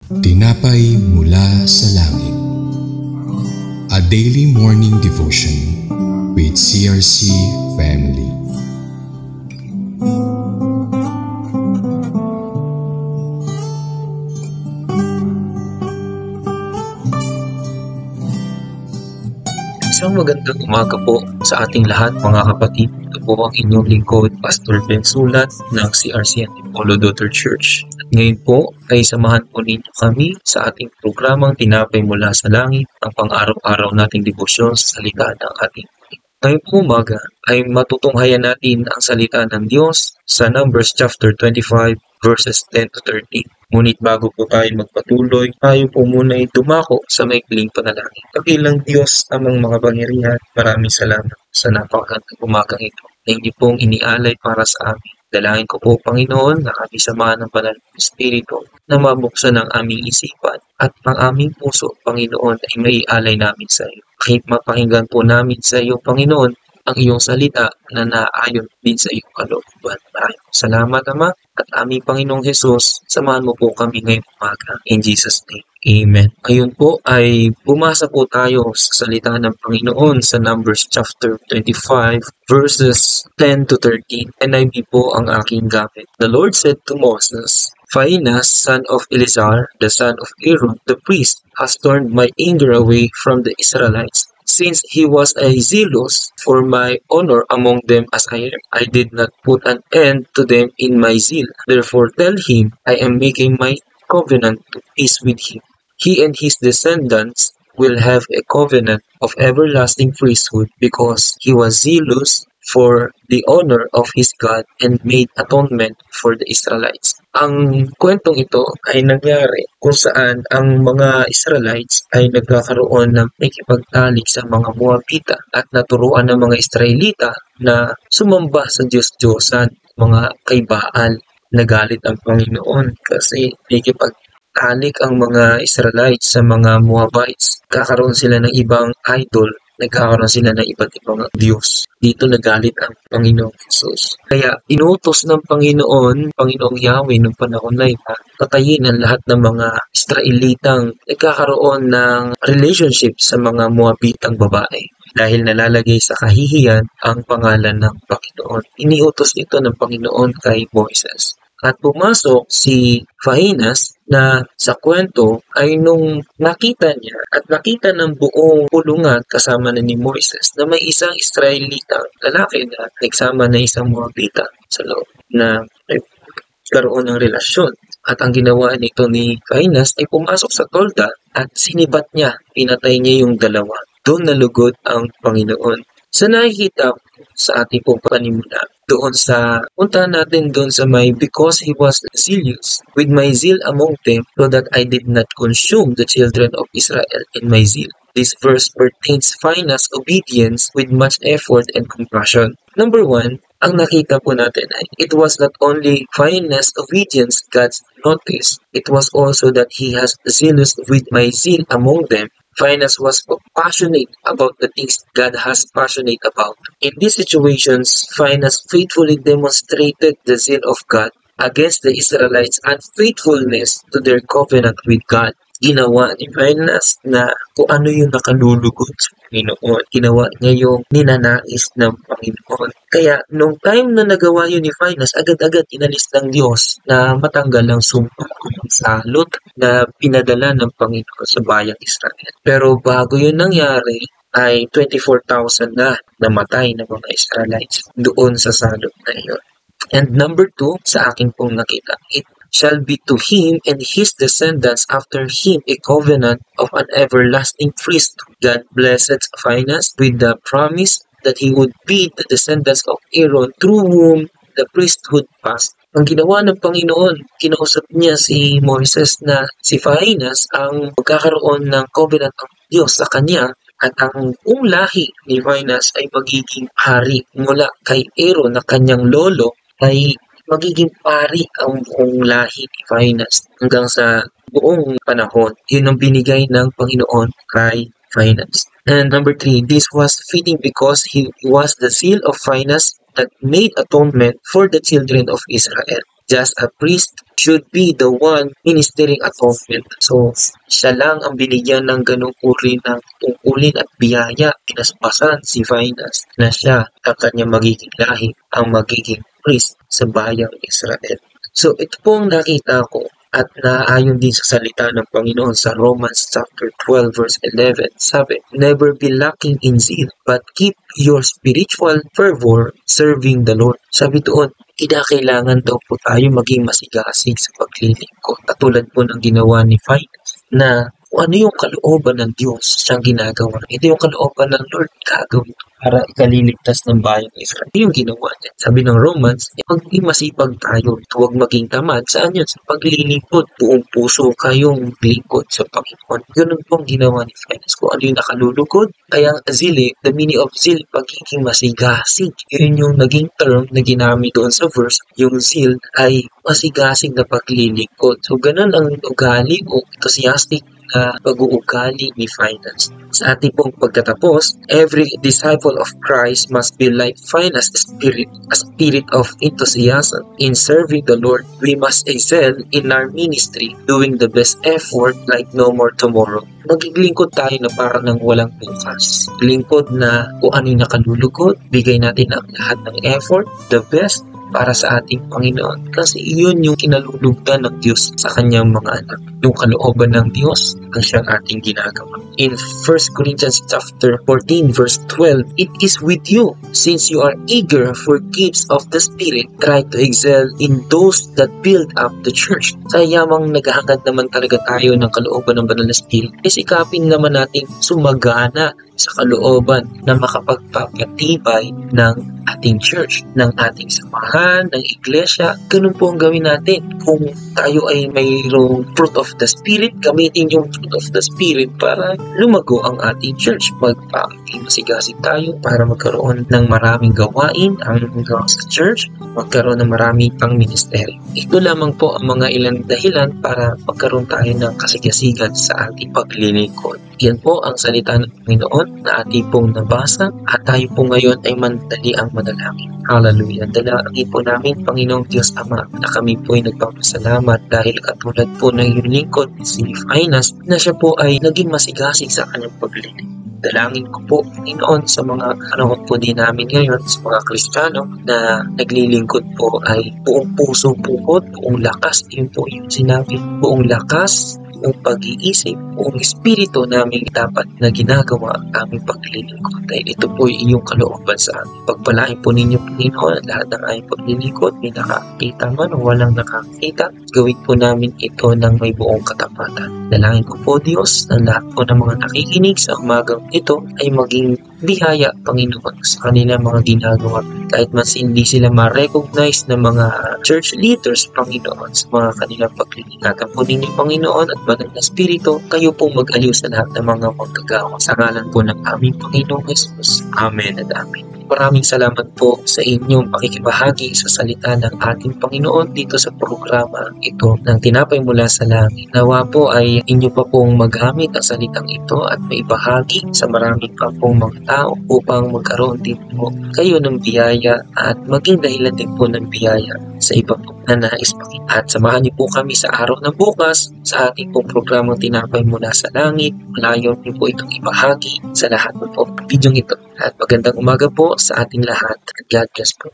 Tinapay mula sa langit. A daily morning devotion with CRC family. Isang magandang umaga po sa ating lahat mga kapatid. Ito po ang inyong lingkod, Pastor Ben Sulat ng CRC Antipolo Daughter Church. At ngayon po ay samahan po ninyo kami sa ating programang Tinapay Mula sa Langit, ang pang-araw-araw nating debosyon sa salita ng ating Panginoon. Ngayong po umaga ay matutunghayan natin ang salita ng Diyos sa Numbers chapter 25 verses 10 to 13. Ngunit bago po tayo magpatuloy, tayo po muna ay dumako sa maikling panalangin. Kabilang Diyos amang mga pangyarihan, maraming salamat sa napakagandang umagang ito na hindi pong inialay para sa amin. Dalangin ko po, Panginoon, na kami samahan ng Banal na Espiritu na mabuksan ang aming isipan at ang aming puso, Panginoon, ay maialay namin sa iyo. Kahit mapakinggan po namin sa iyo, Panginoon, ang iyong salita na naayon din sa iyong kalooban. Salamat, Ama, at aming Panginoong Hesus, samahan mo po kami ngayong umaga. In Jesus' name, Amen. Ngayon po ay bumasa po tayo sa salita ng Panginoon sa Numbers chapter 25 verses 10 to 13. NIV po ang aking gamit. The Lord said to Moses, Phinehas, son of Eleazar, the son of Aaron, the priest, has turned my anger away from the Israelites, since he was zealous for my honor among them as I am. I did not put an end to them in my zeal. Therefore tell him, I am making my covenant to peace with him. He and his descendants will have a covenant of everlasting priesthood because he was zealous for the honor of his God and made atonement for the Israelites. Ang kwentong ito ay nangyari kung saan ang mga Israelites ay nagkakaroon ng pakikipagtalik sa mga Moabita at naturuan ng mga Israelita na sumamba sa Diyos-Diyosan, mga kay Baal. Nagalit ang Panginoon kasi pakikipagtalik ang mga Israelites sa mga Moabites. Kakaroon sila ng ibang idol, nagkakaroon sila ng iba't ibang Diyos. Dito nagalit ang Panginoong Jesus. Kaya inutos ng Panginoong Yahweh noong panahon na ito, patayin ang lahat ng mga Israelitang nagkakaroon ng relationship sa mga Moabitang babae. Dahil nalalagay sa kahihiyan ang pangalan ng Panginoon. Iniutos ito ng Panginoon kay Moises. At pumasok si Phinehas na sa kwento ay nung nakita niya at nakita ng buong pulungan kasama na ni Moises na may isang Israelita lalaki na nagsama na isang Moabita sa loob na karoon ng relasyon. At ang ginawa nito ni Phinehas ay pumasok sa tolda at sinibat niya, pinatay niya yung dalawa. Doon nalugod ang Panginoon. Sa nakikita sa ating pong panimula, doon sa, punta natin doon sa may, because he was zealous with my zeal among them, so that I did not consume the children of Israel in my zeal. This verse pertains Phinehas' obedience with much effort and compassion. Number 1, ang nakita po natin ay, it was not only Phinehas' obedience God's notice, it was also that he has zealous with my zeal among them. Phinehas was passionate about the things God has passionate about. In these situations, Phinehas faithfully demonstrated the zeal of God against the Israelites' unfaithfulness to their covenant with God. Ginawa ni Phinehas na kung ano yung nakalulugod sa Panginoon. Ginawa niya yung ninanais ng Panginoon. Kaya, nung time na nagawa yun ni Phinehas, agad-agad inalis ng Diyos na matanggal ang sumpa sa salot na pinadala ng Panginoon sa bayang Israel. Pero bago yun nangyari, ay 24,000 na namatay ng mga Israelites doon sa salot na iyon. And number 2, sa akin pong nakita, it shall be to him and his descendants after him a covenant of an everlasting priesthood. God blessed Phinehas with the promise that he would be the descendants of Aaron through whom the priesthood passed. Ang ginawa ng Panginoon, kinausap niya si Moises na si Phinehas ang magkakaroon ng covenant ng Diyos sa kanya at ang lahi ni Phinehas ay magiging hari mula kay Aaron na kanyang lolo ay magiging pari ang buong lahi ni Phinehas hanggang sa buong panahon. Yun ang binigay ng Panginoon kay Phinehas. And number 3, this was fitting because he was the seal of Phinehas that made atonement for the children of Israel. just a priest should be the one ministering atonement. So, siya lang ang binigyan ng ganung uri ng tungkulin at biyaya, pinaspasan si Finas na siya ang kanyang magiging lahi, ang magiging priest sa bayang Israel. So, ito pong nakita ko at naayon din sa salita ng Panginoon sa Romans chapter 12 verse 11. Sabi, never be lacking in zeal, but keep your spiritual fervor serving the Lord. Sabi doon, kailangan daw po tayo maging masigasig sa paglilingkod. Katulad po ng ginawa ni Finas na kung ano yung kalooban ng Diyos siyang ginagawa. Ito yung kalooban ng Lord gagawin para ikaliligtas ng bayang Israel. Ito yung ginawa niya. Sabi ng Romans, maging masipag tayo. Huwag maging tamad. Saan yun? Sa paglilingkod. Buong puso kayong lingkod sa Panginoon. Ganun pong ginawa ni Finas. Kung ano yung nakalulugod. Kaya zeal, the meaning of zeal, pagiging masigasig. Yun yung naging term na ginamit doon sa verse. Yung zeal ay masigasig na paglilingkod. So, ganun ang ugali o enthusiastic na pag-uugali ni Finas. Sa ating pong pagtatapos, every disciple of Christ must be like Finas' spirit, a spirit of enthusiasm in serving the Lord. We must excel in our ministry, doing the best effort like no more tomorrow. Maglingkod tayo na para ng walang bukas. Lingkod na kung ano yung nakalulugod, bigay natin ang lahat ng effort, the best, para sa ating Panginoon. Kasi iyon yung kinalulugdan ng Diyos sa kanyang mga anak. Yung kalooban ng Diyos ang siyang ating ginagawa. In 1 Corinthians chapter 14 verse 12, it is with you, since you are eager for gifts of the Spirit, try to excel in those that build up the church. Sa yamang naghahangad naman talaga tayo ng kalooban ng Banal na Spirit, isikapin naman natin sumagana sa kalooban na makapagpapatibay ng ating church, ng ating samahan, ng iglesia. Ganun po ang gawin natin. Kung tayo ay mayroong fruit of the Spirit, gamitin yung fruit of the Spirit para lumago ang ating church. Magpapasigasig tayo para magkaroon ng maraming gawain ang sa church, magkaroon ng maraming pang ministry. Ito lamang po ang mga ilang dahilan para magkaroon tayo ng kasigasigan sa ating paglilingkod. Yan po ang salita ng Panginoon na ating pong nabasa at tayo po ngayon ay mandali ang manalangin. Hallelujah. Dalangin po namin, Panginoong Diyos Ama, na kami po ay nagpapasalamat dahil katulad po ng iyong lingkod si Finas na siya po ay naging masigasig sa kanyang paglilingkod. Dalangin ko po, Panginoon, sa mga panahon po din namin ngayon, sa mga Kristiyano na naglilingkod po ay buong puso po, buong lakas, yun po yung sinabi, buong lakas, buong pag-iisip, buong espiritu namin dapat na ginagawa ang aming paglilingkod. Dahil ito po yung iyong kalooban sa amin. Pagpalain po ninyo, Panginoon, lahat ng aming paglilingkod, may nakakita man o walang nakakita, gawin po namin ito ng may buong katapatan. Dalangin ko po, Diyos, na lahat po ng mga nakikinig sa umagang ito ay maging bihaya, Panginoon, sa kanilang mga ginagawa. Kahit mas hindi sila ma-recognize ng mga church leaders, Panginoon, sa mga kanilang paglilingkatan po ninyo, Panginoon, at Banal na Espiritu, kayo pong mag-aliw sa lahat ng mga magagawa. Sa ngalan po ng aming Panginoong Jesus. Amen at amen. Maraming salamat po sa inyong pakikibahagi sa salita ng ating Panginoon dito sa programa ito ng Tinapay Mula sa Langit. Nawa po ay inyo pa pong magamit ang salitang ito at maibahagi sa maraming pa pong mga tao upang magkaroon din po kayo ng biyaya at maging dahilan din po ng biyaya sa iba po na nais pakita. At samahan niyo po kami sa araw ng bukas sa ating pong programang Tinapay Mula sa Langit. Malayon niyo po itong ibahagi sa lahat po ng video ito. At magandang umaga po sa ating lahat. God bless po.